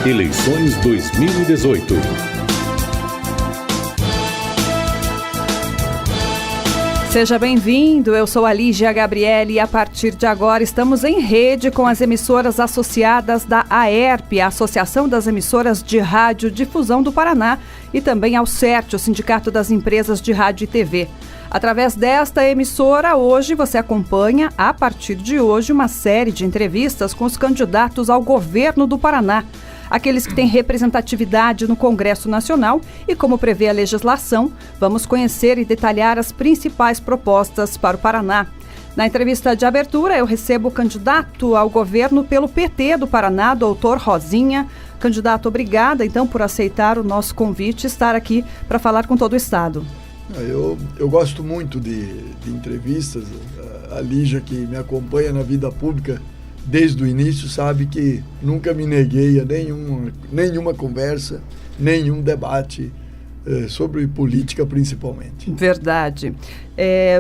Eleições 2018. Seja bem-vindo, eu sou a Lígia Gabriele e a partir de agora estamos em rede com as emissoras associadas da AERP, a Associação das Emissoras de Rádio Difusão do Paraná, e também ao CERT, o Sindicato das Empresas de Rádio e TV. Através desta emissora, hoje você acompanha, a partir de hoje, uma série de entrevistas com os candidatos ao governo do Paraná, aqueles que têm representatividade no Congresso Nacional e, como prevê a legislação, vamos conhecer e detalhar as principais propostas para o Paraná. Na entrevista de abertura, eu recebo o candidato ao governo pelo PT do Paraná, doutor Rosinha. Candidato, obrigada, então, por aceitar o nosso convite e estar aqui para falar com todo o Estado. Eu gosto muito de entrevistas. A Lígia, que me acompanha na vida pública desde o início, sabe que nunca me neguei a nenhuma conversa, nenhum debate sobre política, principalmente. Verdade.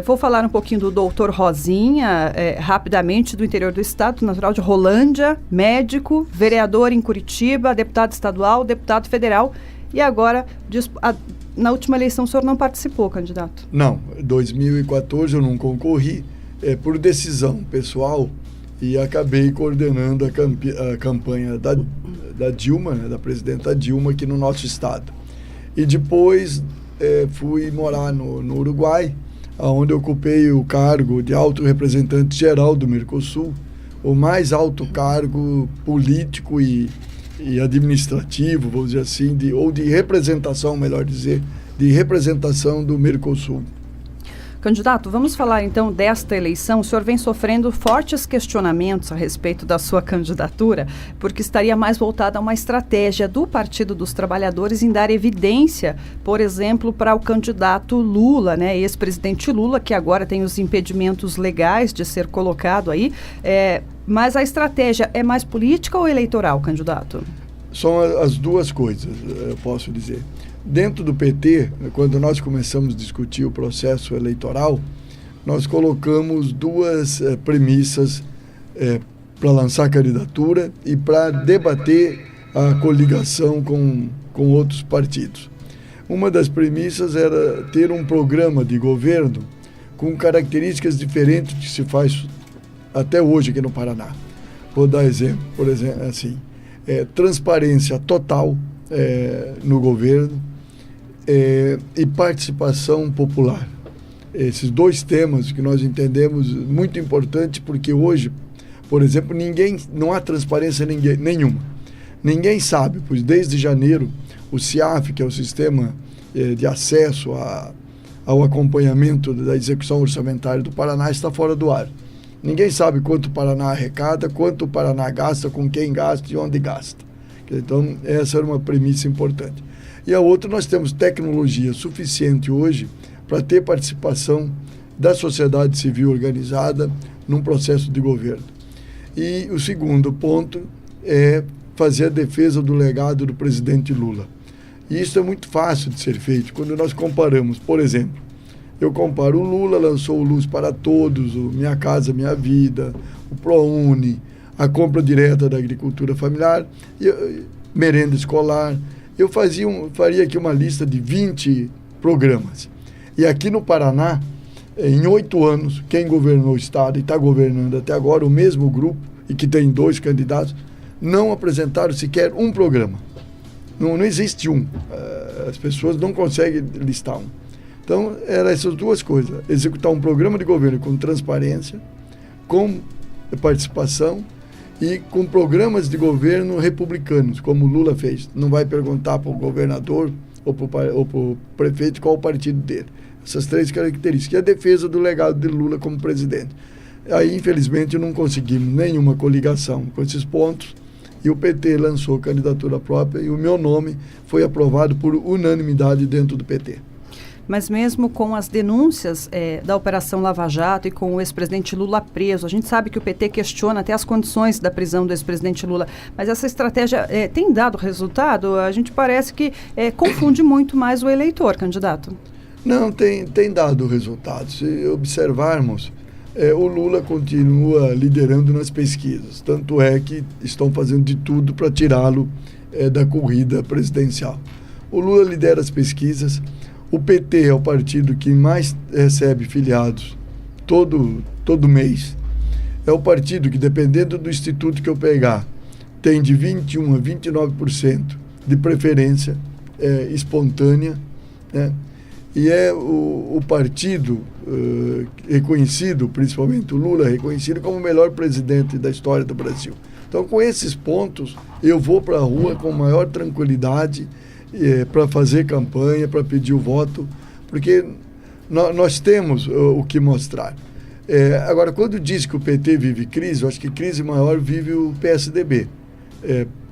Vou falar um pouquinho do doutor Rosinha, rapidamente, do interior do estado, natural de Rolândia, médico, vereador em Curitiba, deputado estadual, deputado federal, e agora, na última eleição, o senhor não participou, candidato? Não, em 2014 eu não concorri, por decisão pessoal, e acabei coordenando a campanha da Dilma, né, da presidenta Dilma, aqui no nosso estado. E depois fui morar no Uruguai, onde ocupei o cargo de alto representante geral do Mercosul, o mais alto cargo político e administrativo, vamos dizer assim, ou de representação, melhor dizer, de representação do Mercosul. Candidato, vamos falar então desta eleição. O senhor vem sofrendo fortes questionamentos a respeito da sua candidatura, porque estaria mais voltada a uma estratégia do Partido dos Trabalhadores em dar evidência, por exemplo, para o candidato Lula, né, ex-presidente Lula, que agora tem os impedimentos legais de ser colocado aí. Mas a estratégia é mais política ou eleitoral, candidato? São as duas coisas, eu posso dizer. Dentro do PT, quando nós começamos a discutir o processo eleitoral, nós colocamos duas premissas para lançar a candidatura e para debater a coligação com outros partidos. Uma das premissas era ter um programa de governo com características diferentes do que se faz até hoje aqui no Paraná. Vou dar exemplo, por exemplo, assim, transparência total no governo, e participação popular. Esses dois temas que nós entendemos muito importantes, porque hoje, por exemplo, não há transparência nenhuma. Ninguém sabe, pois desde janeiro o CIAF, que é o Sistema de Acesso ao Acompanhamento da Execução Orçamentária do Paraná, está fora do ar. Ninguém sabe quanto o Paraná arrecada, quanto o Paraná gasta, com quem gasta e onde gasta. Então, essa era uma premissa importante. E a outra, nós temos tecnologia suficiente hoje para ter participação da sociedade civil organizada num processo de governo. E o segundo ponto é fazer a defesa do legado do presidente Lula. E isso é muito fácil de ser feito quando nós comparamos. Por exemplo, eu comparo, o Lula lançou o Luz para Todos, o Minha Casa Minha Vida, o ProUni, a compra direta da agricultura familiar, merenda escolar. Eu faria aqui uma lista de 20 programas. E aqui no Paraná, em 8 anos, quem governou o estado e está governando até agora, o mesmo grupo, e que tem 2 candidatos, não apresentaram sequer um programa. Não existe um. As pessoas não conseguem listar um. Então, eram essas duas coisas. Executar um programa de governo com transparência, com participação, e com programas de governo republicanos, como o Lula fez. Não vai perguntar para o governador ou para o prefeito qual o partido dele. Essas 3 características. E a defesa do legado de Lula como presidente. Aí, infelizmente, não conseguimos nenhuma coligação com esses pontos, e o PT lançou candidatura própria, e o meu nome foi aprovado por unanimidade dentro do PT. Mas mesmo com as denúncias da Operação Lava Jato e com o ex-presidente Lula preso, a gente sabe que o PT questiona até as condições da prisão do ex-presidente Lula, mas essa estratégia tem dado resultado? A gente parece que confunde muito mais o eleitor, candidato. Não, tem dado resultados. Se observarmos, o Lula continua liderando nas pesquisas. Tanto é que estão fazendo de tudo para tirá-lo da corrida presidencial. O Lula lidera as pesquisas, o PT é o partido que mais recebe filiados todo mês. É o partido que, dependendo do instituto que eu pegar, tem de 21% a 29% de preferência espontânea, né? E é o partido reconhecido, principalmente o Lula, reconhecido como o melhor presidente da história do Brasil. Então, com esses pontos, eu vou para a rua com maior tranquilidade para fazer campanha, para pedir o voto, porque nós temos o que mostrar. Agora, quando diz que o PT vive crise, eu acho que crise maior vive o PSDB.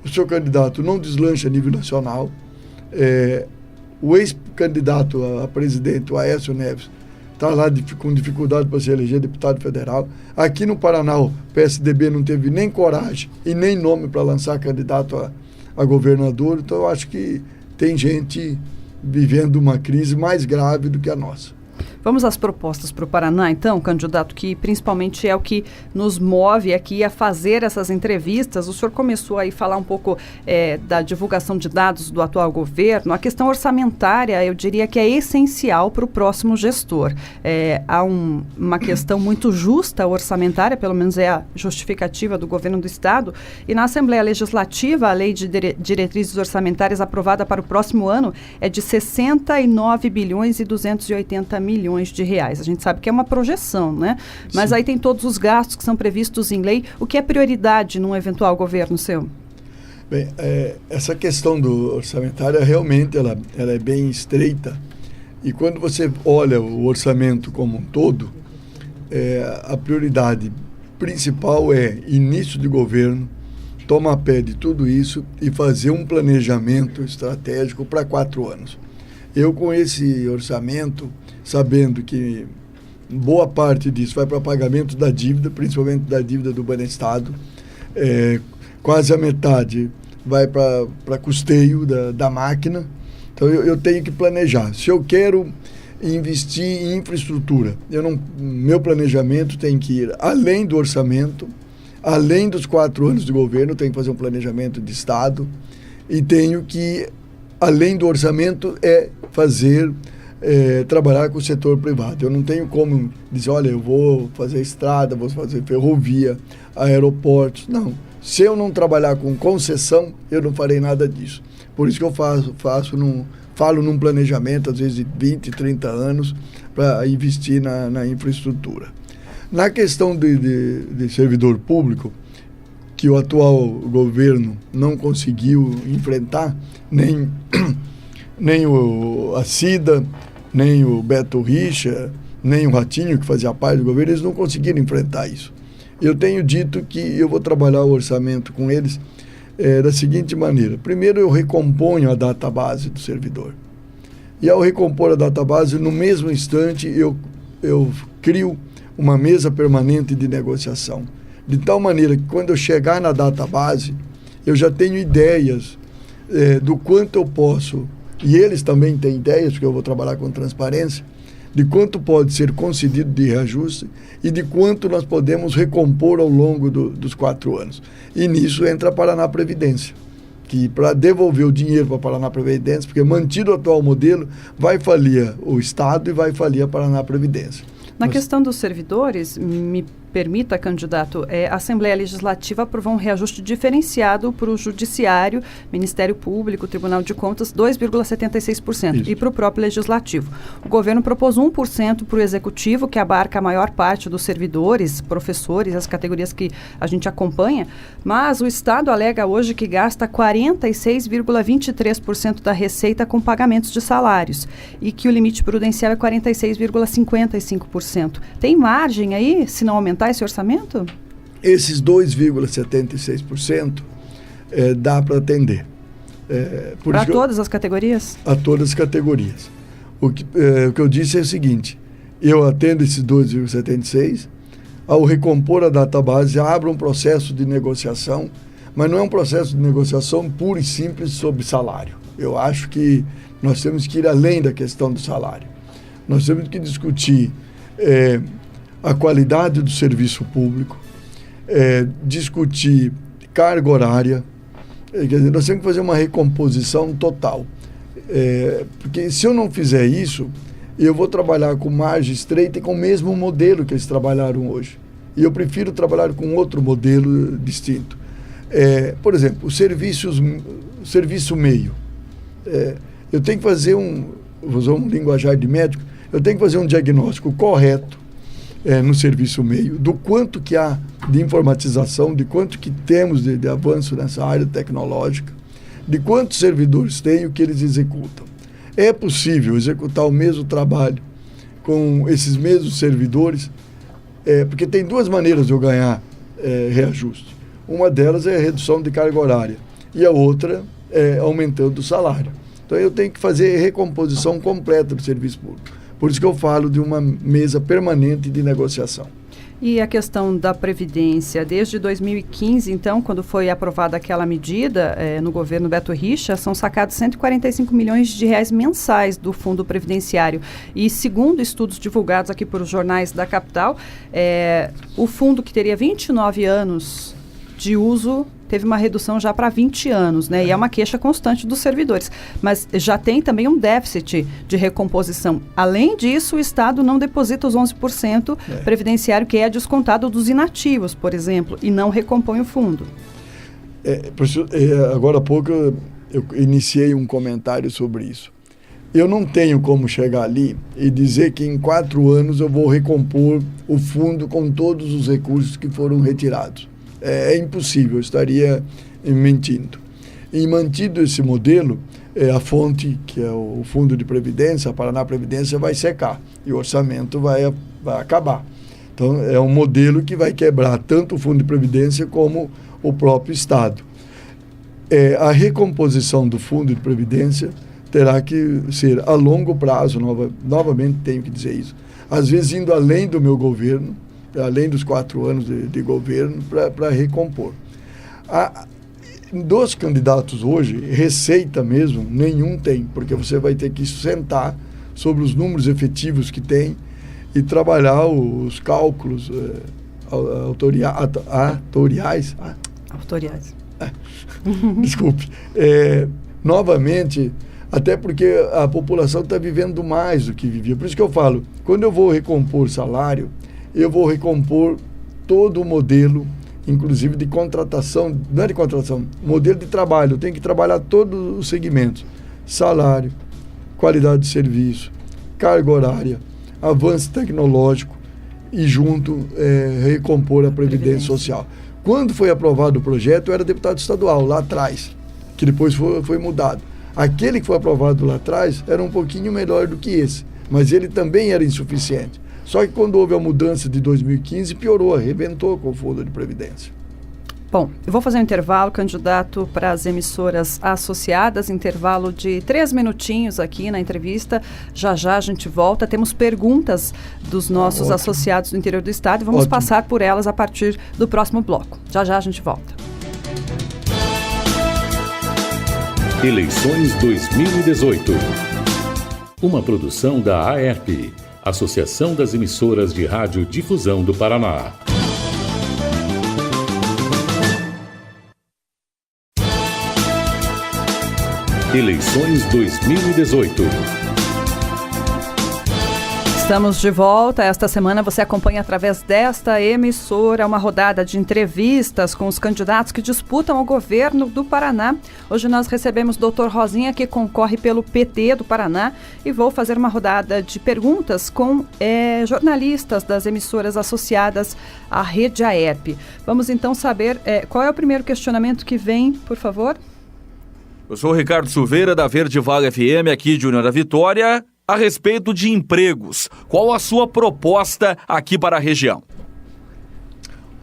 O seu candidato não deslancha a nível nacional. O ex-candidato a presidente, o Aécio Neves, está lá com dificuldade para se eleger deputado federal. Aqui no Paraná, o PSDB não teve nem coragem e nem nome para lançar candidato a governador. Então, eu acho que tem gente vivendo uma crise mais grave do que a nossa. Vamos às propostas para o Paraná, então, candidato, que principalmente é o que nos move aqui a fazer essas entrevistas. O senhor começou aí a falar um pouco da divulgação de dados do atual governo. A questão orçamentária, eu diria que é essencial para o próximo gestor. Há uma questão muito justa orçamentária, pelo menos é a justificativa do governo do Estado, e na Assembleia Legislativa, a Lei de Diretrizes Orçamentárias aprovada para o próximo ano é de 69 bilhões e 280 milhões de reais. A gente sabe que é uma projeção, né? Mas Sim. Aí tem todos os gastos que são previstos em lei. O que é prioridade num eventual governo seu? Bem, essa questão do orçamentário, realmente, ela é bem estreita. E quando você olha o orçamento como um todo, a prioridade principal é início de governo, tomar pé de tudo isso e fazer um planejamento estratégico para 4 anos. Eu, com esse orçamento, sabendo que boa parte disso vai para pagamento da dívida, principalmente da dívida do Banestado, quase a metade vai para custeio da máquina. Então, eu tenho que planejar. Se eu quero investir em infraestrutura, meu planejamento tem que ir além do orçamento, além dos 4 anos de governo, tenho que fazer um planejamento de Estado e tenho que, além do orçamento, trabalhar com o setor privado. Eu não tenho como dizer, olha, eu vou fazer estrada, vou fazer ferrovia, aeroportos. Não. Se eu não trabalhar com concessão, eu não farei nada disso. Por isso que eu falo num planejamento, às vezes de 20, 30 anos, para investir na infraestrutura. Na questão de servidor público, que o atual governo não conseguiu enfrentar, nem a Cida, nem o Beto Richa, nem o Ratinho, que fazia parte do governo, eles não conseguiram enfrentar isso. Eu tenho dito que eu vou trabalhar o orçamento com eles da seguinte maneira. Primeiro, eu recomponho a database do servidor. E ao recompor a database, no mesmo instante, eu crio uma mesa permanente de negociação. De tal maneira que quando eu chegar na database, eu já tenho ideias do quanto eu posso, e eles também têm ideias, porque eu vou trabalhar com transparência, de quanto pode ser concedido de reajuste e de quanto nós podemos recompor ao longo dos 4 anos. E nisso entra a Paraná Previdência, que para devolver o dinheiro para a Paraná Previdência, porque mantido o atual modelo, vai falir o Estado e vai falir a Paraná Previdência. Na questão dos servidores, me permita, candidato, a Assembleia Legislativa aprovou um reajuste diferenciado para o Judiciário, Ministério Público, Tribunal de Contas, 2,76%, e para o próprio Legislativo. O governo propôs 1% para o Executivo, que abarca a maior parte dos servidores, professores, as categorias que a gente acompanha, mas o Estado alega hoje que gasta 46,23% da receita com pagamentos de salários e que o limite prudencial é 46,55%. Tem margem aí, se não aumentar esse orçamento? Esses 2,76% dá para atender. Para todas as categorias? A todas as categorias. O que eu disse é o seguinte, eu atendo esses 2,76%, ao recompor a database, abro um processo de negociação, mas não é um processo de negociação puro e simples sobre salário. Eu acho que nós temos que ir além da questão do salário. Nós temos que discutir a qualidade do serviço público, discutir carga horária, Quer dizer, nós temos que fazer uma recomposição total. Porque se eu não fizer isso, eu vou trabalhar com margem estreita e com o mesmo modelo que eles trabalharam hoje. E eu prefiro trabalhar com outro modelo distinto. Por exemplo, o serviço meio. Eu tenho que fazer vou usar um linguajar de médico, eu tenho que fazer um diagnóstico correto no serviço meio, do quanto que há de informatização, de quanto que temos de avanço nessa área tecnológica, de quantos servidores tem e o que eles executam. É possível executar o mesmo trabalho com esses mesmos servidores, porque tem duas maneiras de eu ganhar reajuste. Uma delas é a redução de carga horária e a outra é aumentando o salário. Então eu tenho que fazer recomposição completa do serviço público. Por isso que eu falo de uma mesa permanente de negociação. E a questão da Previdência, desde 2015, então, quando foi aprovada aquela medida no governo Beto Richa, são sacados 145 milhões de reais mensais do Fundo Previdenciário. E segundo estudos divulgados aqui por jornais da capital, o fundo que teria 29 anos de uso teve uma redução já para 20 anos, né? E é uma queixa constante dos servidores. Mas já tem também um déficit de recomposição. Além disso, o Estado não deposita os 11% previdenciário que é descontado dos inativos, por exemplo, e não recompõe o fundo. Agora há pouco eu iniciei um comentário sobre isso. Eu não tenho como chegar ali e dizer que em 4 anos eu vou recompor o fundo com todos os recursos que foram retirados. É impossível, eu estaria mentindo. E mantido esse modelo, a fonte, que é o Fundo de Previdência, a Paraná Previdência, vai secar e o orçamento vai acabar. Então, é um modelo que vai quebrar tanto o Fundo de Previdência como o próprio Estado. A recomposição do Fundo de Previdência terá que ser a longo prazo, novamente tenho que dizer isso, às vezes indo além do meu governo, além dos 4 anos de governo, para recompor. Dos candidatos hoje, receita mesmo, nenhum tem, porque você vai ter que sentar sobre os números efetivos que tem e trabalhar os cálculos autoriais. Desculpe. Novamente, até porque a população está vivendo mais do que vivia. Por isso que eu falo, quando eu vou recompor salário, eu vou recompor todo o modelo, inclusive de contratação, não é de contratação, modelo de trabalho. Eu tenho que trabalhar todos os segmentos: salário, qualidade de serviço, carga horária, avanço tecnológico e junto recompor a Previdência Social. Quando foi aprovado o projeto, eu era deputado estadual, lá atrás, que depois foi mudado. Aquele que foi aprovado lá atrás era um pouquinho melhor do que esse, mas ele também era insuficiente. Só que quando houve a mudança de 2015, piorou, arrebentou com o Fundo de Previdência. Bom, eu vou fazer um intervalo, candidato, para as emissoras associadas, intervalo de 3 minutinhos aqui na entrevista. Já já a gente volta. Temos perguntas dos nossos associados do interior do estado e vamos passar por elas a partir do próximo bloco. Já já a gente volta. Eleições 2018. Uma produção da AERP, Associação das Emissoras de Rádio Difusão do Paraná. Eleições 2018. Estamos de volta. Esta semana você acompanha através desta emissora uma rodada de entrevistas com os candidatos que disputam o governo do Paraná. Hoje nós recebemos o Dr. Rosinha, que concorre pelo PT do Paraná, e vou fazer uma rodada de perguntas com jornalistas das emissoras associadas à Rede AERP. Vamos então saber qual é o primeiro questionamento que vem, por favor? Eu sou o Ricardo Silveira, da Verde Vaga FM, aqui de União da Vitória. A respeito de empregos, qual a sua proposta aqui para a região?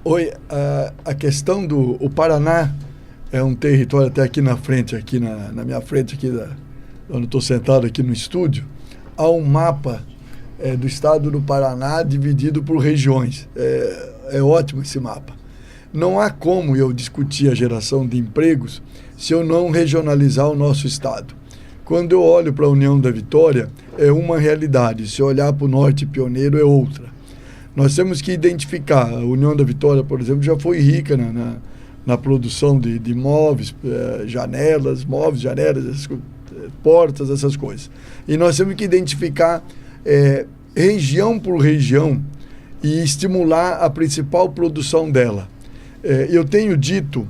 Oi, a questão o Paraná é um território até aqui na frente, aqui na minha frente, aqui onde estou sentado aqui no estúdio, há um mapa do estado do Paraná dividido por regiões. É ótimo esse mapa. Não há como eu discutir a geração de empregos se eu não regionalizar o nosso estado. Quando eu olho para a União da Vitória, é uma realidade. Se eu olhar para o Norte Pioneiro, é outra. Nós temos que identificar. A União da Vitória, por exemplo, já foi rica na produção de móveis, janelas, portas, essas coisas. E nós temos que identificar região por região e estimular a principal produção dela. Eu tenho dito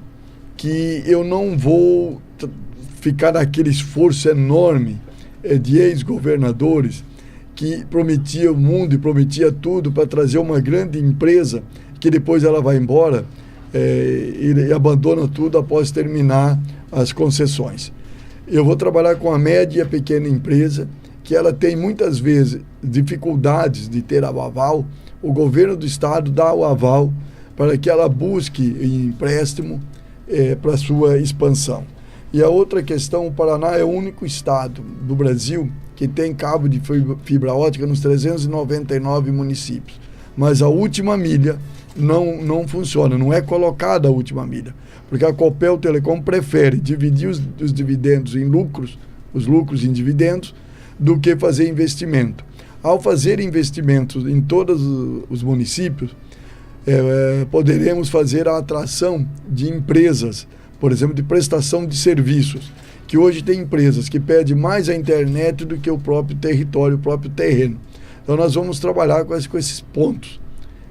que eu não vou ficar naquele esforço enorme de ex-governadores que prometia o mundo e prometia tudo para trazer uma grande empresa que depois ela vai embora e abandona tudo após terminar as concessões. Eu vou trabalhar com a média e a pequena empresa, que ela tem muitas vezes dificuldades de ter o aval. O governo do estado dá o aval para que ela busque empréstimo para sua expansão. E a outra questão, o Paraná é o único estado do Brasil que tem cabo de fibra ótica nos 399 municípios. Mas a última milha não funciona, não é colocada a última milha, porque a Copel Telecom prefere dividir os dividendos em lucros, os lucros em dividendos, do que fazer investimento. Ao fazer investimentos em todos os municípios, poderemos fazer a atração de empresas, por exemplo, de prestação de serviços, que hoje tem empresas que pedem mais a internet do que o próprio território, o próprio terreno. Então nós vamos trabalhar com esses pontos.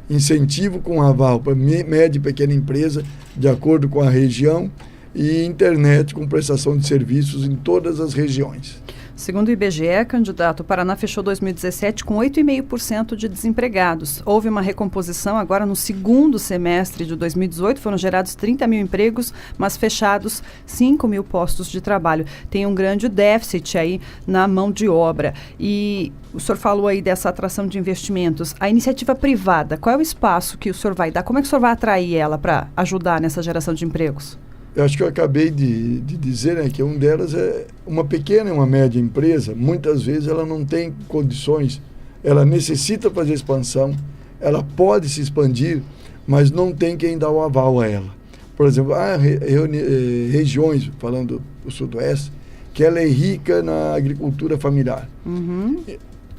Incentivo com aval para média e pequena empresa, de acordo com a região, e internet com prestação de serviços em todas as regiões. Segundo o IBGE, candidato, o Paraná fechou 2017 com 8,5% de desempregados. Houve uma recomposição agora no segundo semestre de 2018, foram gerados 30 mil empregos, mas fechados 5 mil postos de trabalho. Tem um grande déficit aí na mão de obra. E o senhor falou aí dessa atração de investimentos. A iniciativa privada, qual é o espaço que o senhor vai dar? Como é que o senhor vai atrair ela para ajudar nessa geração de empregos? Eu acho que eu acabei de dizer, né, que uma delas é uma pequena e uma média empresa. Muitas vezes ela não tem condições, ela necessita fazer expansão, ela pode se expandir, mas não tem quem dá o aval a ela. Por exemplo, há regiões, falando do Sudoeste, que ela é rica na agricultura familiar.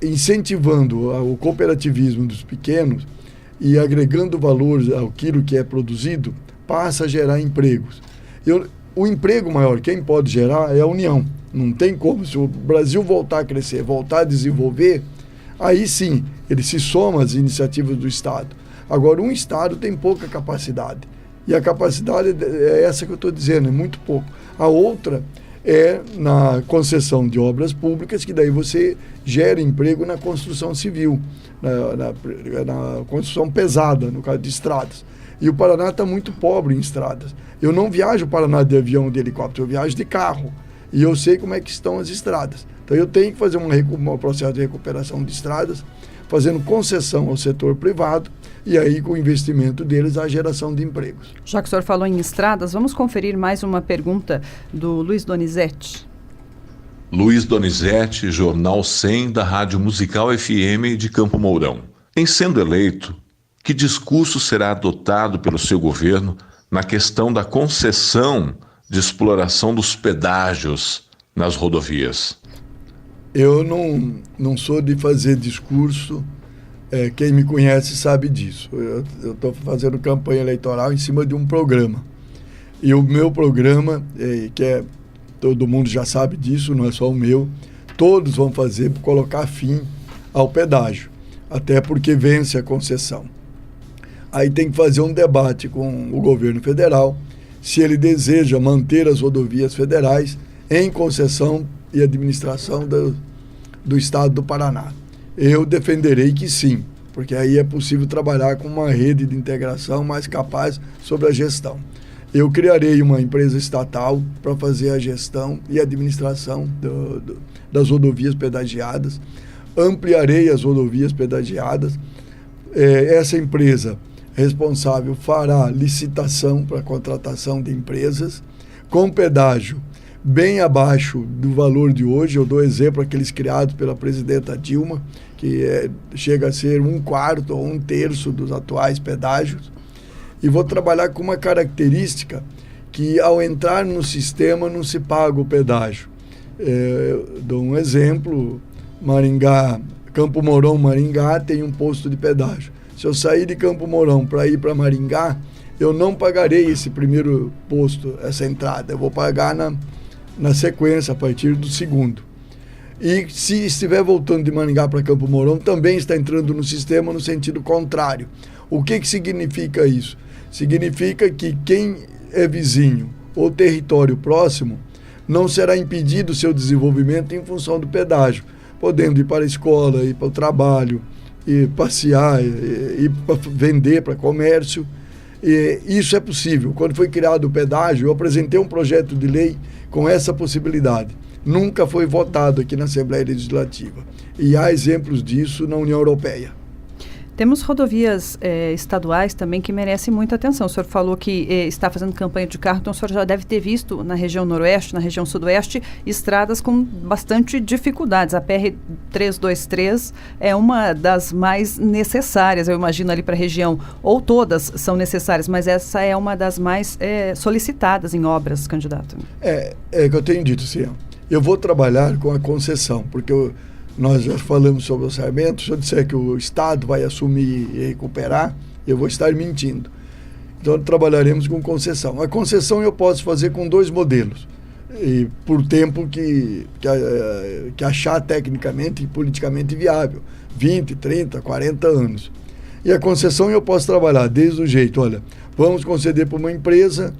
Incentivando o cooperativismo dos pequenos e agregando valores ao quilo que é produzido, passa a gerar empregos. O emprego maior, quem pode gerar é a União. Não tem como. Se o Brasil voltar a crescer, voltar a desenvolver, aí sim, ele se soma às iniciativas do Estado. Agora, um Estado tem pouca capacidade. E a capacidade é essa que eu estou dizendo, é muito pouco. A outra é na concessão de obras públicas, que daí você gera emprego na construção civil, na construção pesada, no caso de estradas. E o Paraná está muito pobre em estradas. Eu não viajo o Paraná de avião ou de helicóptero, eu viajo de carro. E eu sei como é que estão as estradas. Então eu tenho que fazer um processo de recuperação de estradas, fazendo concessão ao setor privado, e aí com o investimento deles a geração de empregos. Já que o senhor falou em estradas, vamos conferir mais uma pergunta do Luiz Donizete. Luiz Donizete, Jornal 100 da Rádio Musical FM de Campo Mourão. Em sendo eleito, que discurso será adotado pelo seu governo na questão da concessão de exploração dos pedágios nas rodovias? Eu não sou de fazer discurso, quem me conhece sabe disso. Eu estou fazendo campanha eleitoral em cima de um programa. E o meu programa, todo mundo já sabe disso, não é só o meu, todos vão fazer para colocar fim ao pedágio, até porque vence a concessão. Aí tem que fazer um debate com o governo federal, se ele deseja manter as rodovias federais em concessão e administração do estado do Paraná. Eu defenderei que sim, porque aí é possível trabalhar com uma rede de integração mais capaz sobre a gestão. Eu criarei uma empresa estatal para fazer a gestão e administração das rodovias pedagiadas, ampliarei as rodovias pedagiadas. Essa empresa responsável fará licitação para contratação de empresas com pedágio bem abaixo do valor de hoje. Eu dou exemplo aqueles criados pela presidenta Dilma, que chega a ser 1/4 ou 1/3 dos atuais pedágios. E vou trabalhar com uma característica que, ao entrar no sistema, não se paga o pedágio. Dou um exemplo, Campo Mourão, Maringá, tem um posto de pedágio. Se eu sair de Campo Mourão para ir para Maringá, eu não pagarei esse primeiro posto, essa entrada, eu vou pagar na sequência, a partir do segundo. E se estiver voltando de Maringá para Campo Mourão, também está entrando no sistema no sentido contrário. O que significa isso? Significa que quem é vizinho ou território próximo não será impedido o seu desenvolvimento em função do pedágio, podendo ir para a escola, ir para o trabalho, ir passear, ir para vender para comércio. E isso é possível. Quando foi criado o pedágio, eu apresentei um projeto de lei com essa possibilidade. Nunca foi votado aqui na Assembleia Legislativa. E há exemplos disso na União Europeia. Temos rodovias estaduais também que merecem muita atenção. O senhor falou que está fazendo campanha de carro, então o senhor já deve ter visto na região noroeste, na região sudoeste, estradas com bastante dificuldades. A PR-323 é uma das mais necessárias, eu imagino, ali para a região. Ou todas são necessárias, mas essa é uma das mais solicitadas em obras, candidato. É que eu tenho dito, sim. Eu vou trabalhar com a concessão, porque nós já falamos sobre o orçamento. Se eu disser que o Estado vai assumir e recuperar, eu vou estar mentindo. Então, trabalharemos com concessão. A concessão eu posso fazer com 2 modelos, e por tempo que achar tecnicamente e politicamente viável, 20, 30, 40 anos. E a concessão eu posso trabalhar desde o jeito, olha, vamos conceder para uma empresa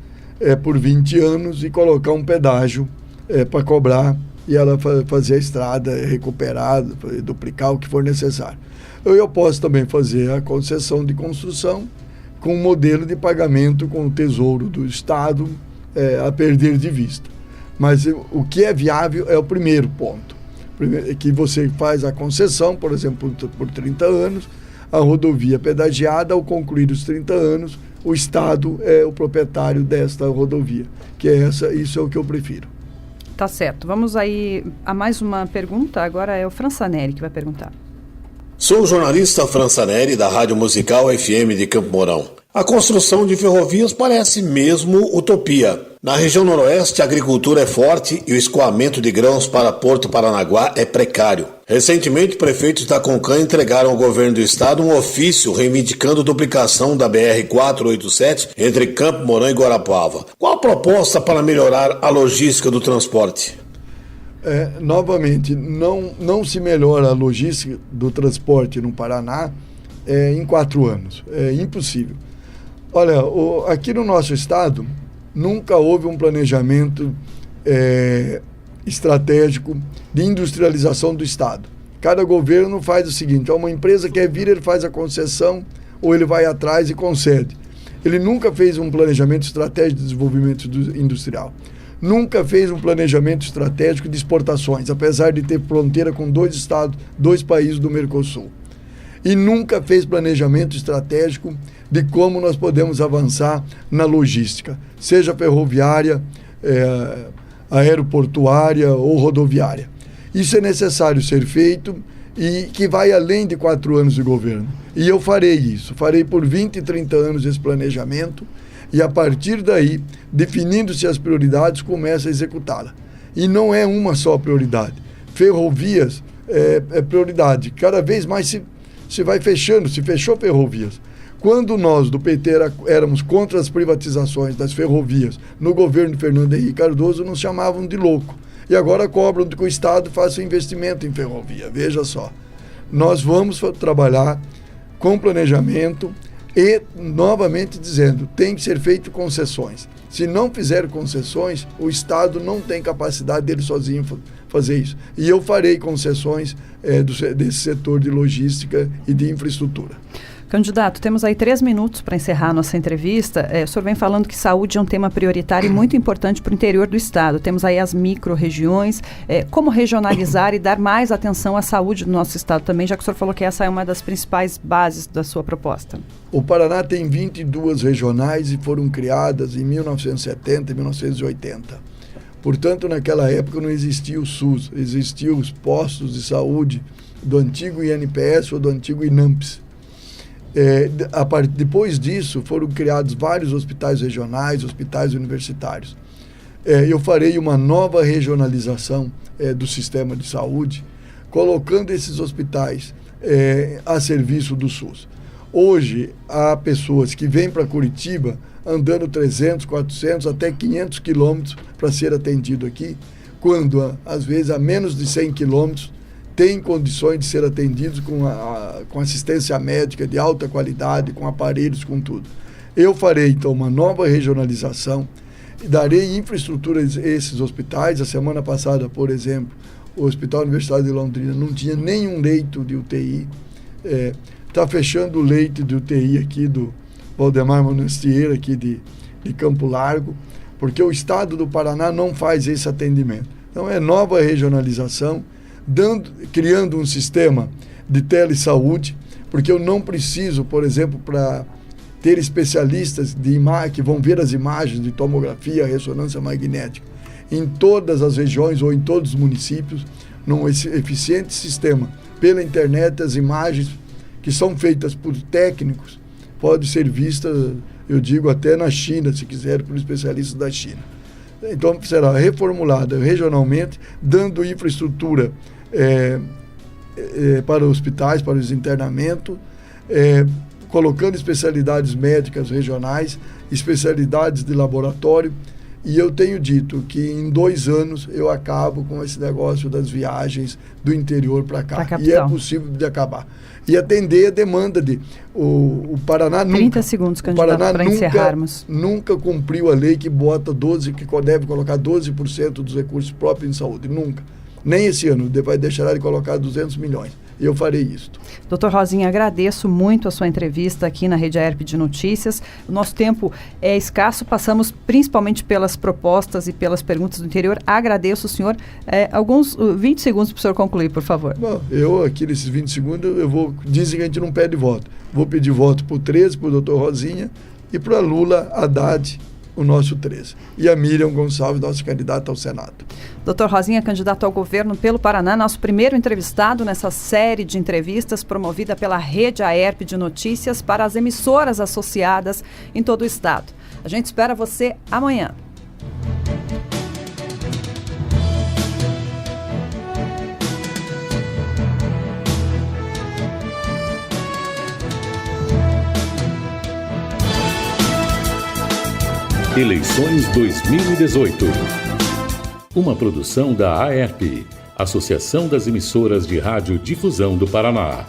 por 20 anos e colocar um pedágio para cobrar, e ela fazer a estrada, recuperar, duplicar o que for necessário. Eu posso também fazer a concessão de construção com um modelo de pagamento com o Tesouro do Estado a perder de vista. Mas o que é viável é o primeiro ponto. Que você faz a concessão, por exemplo, por 30 anos, a rodovia pedagiada, ao concluir os 30 anos, o Estado é o proprietário desta rodovia, que isso é o que eu prefiro. Tá certo. Vamos aí a mais uma pergunta. Agora é o Françaneri que vai perguntar. Sou o jornalista Françaneri, da Rádio Musical FM de Campo Mourão. A construção de ferrovias parece mesmo utopia. Na região noroeste, a agricultura é forte e o escoamento de grãos para Porto Paranaguá é precário. Recentemente, prefeitos da Concan entregaram ao governo do estado um ofício reivindicando duplicação da BR-487 entre Campo Mourão e Guarapuava. Qual a proposta para melhorar a logística do transporte? Novamente, não se melhora a logística do transporte no Paraná em 4 anos. É impossível. Olha, aqui no nosso estado, nunca houve um planejamento estratégico de industrialização do estado. Cada governo faz o seguinte: uma empresa quer vir, ele faz a concessão ou ele vai atrás e concede. Ele nunca fez um planejamento estratégico de desenvolvimento industrial. Nunca fez um planejamento estratégico de exportações, apesar de ter fronteira com 2 países do Mercosul. E nunca fez planejamento estratégico de como nós podemos avançar na logística, seja ferroviária, aeroportuária ou rodoviária. Isso é necessário ser feito e que vai além de 4 anos de governo. E eu farei isso, farei por 20 e 30 anos esse planejamento e a partir daí, definindo-se as prioridades, começa a executá-la. E não é uma só prioridade. Ferrovias é prioridade. Cada vez mais se vai fechando, se fechou ferrovias. Quando nós, do PT, éramos contra as privatizações das ferrovias no governo de Fernando Henrique Cardoso, nos chamavam de louco. E agora cobram que o Estado faça investimento em ferrovia. Veja só, nós vamos trabalhar com planejamento e, novamente dizendo, tem que ser feito concessões. Se não fizer concessões, o Estado não tem capacidade dele sozinho fazer isso. E eu farei concessões desse setor de logística e de infraestrutura. Candidato, temos aí 3 minutos para encerrar a nossa entrevista. O senhor vem falando que saúde é um tema prioritário e muito importante para o interior do estado. Temos aí as micro-regiões. Como regionalizar e dar mais atenção à saúde do nosso estado também, já que o senhor falou que essa é uma das principais bases da sua proposta? O Paraná tem 22 regionais e foram criadas em 1970 e 1980. Portanto, naquela época não existia o SUS, existiam os postos de saúde do antigo INPS ou do antigo INAMPS. Depois disso foram criados vários hospitais regionais, hospitais universitários. Eu farei uma nova regionalização do sistema de saúde, colocando esses hospitais a serviço do SUS. Hoje há pessoas que vêm para Curitiba andando 300, 400, até 500 quilômetros para ser atendido aqui, quando, às vezes, a menos de 100 quilômetros, tem condições de ser atendidos com assistência médica de alta qualidade, com aparelhos, com tudo. Eu farei, então, uma nova regionalização, darei infraestrutura a esses hospitais. A semana passada, por exemplo, o Hospital Universitário de Londrina não tinha nenhum leito de UTI. Está fechando o leito de UTI aqui do Valdemar Monastieira, aqui de Campo Largo, porque o Estado do Paraná não faz esse atendimento. Então, é nova regionalização, criando um sistema de telesaúde, porque eu não preciso, por exemplo, para ter especialistas que vão ver as imagens de tomografia, ressonância magnética, em todas as regiões ou em todos os municípios, num eficiente sistema. Pela internet, as imagens que são feitas por técnicos podem ser vistas, eu digo, até na China, se quiser, por especialistas da China. Então, será reformulada regionalmente, dando infraestrutura para hospitais, para os internamentos, colocando especialidades médicas regionais, especialidades de laboratório. E eu tenho dito que em 2 anos eu acabo com esse negócio das viagens do interior para cá. E é possível de acabar. E atender a demanda o Paraná 30 segundos, candidato, para encerrarmos. Nunca cumpriu a lei que bota que deve colocar 12% dos recursos próprios em saúde. Nunca. Nem esse ano, vai deixar de colocar 200 milhões. Eu farei isso. Doutor Rosinha, agradeço muito a sua entrevista aqui na Rede AERP de Notícias. O nosso tempo é escasso, passamos principalmente pelas propostas e pelas perguntas do interior. Agradeço o senhor. Alguns 20 segundos para o senhor concluir, por favor. Bom, eu aqui nesses 20 segundos, dizem que a gente não pede voto. Vou pedir voto para o 13, para o doutor Rosinha, e para Lula Haddad, o nosso 13. E a Miriam Gonçalves, nossa candidata ao Senado. Doutor Rosinha, candidato ao governo pelo Paraná, nosso primeiro entrevistado nessa série de entrevistas promovida pela Rede AERP de Notícias para as emissoras associadas em todo o estado. A gente espera você amanhã. Eleições 2018. Uma produção da AERP, Associação das Emissoras de Rádio Difusão do Paraná.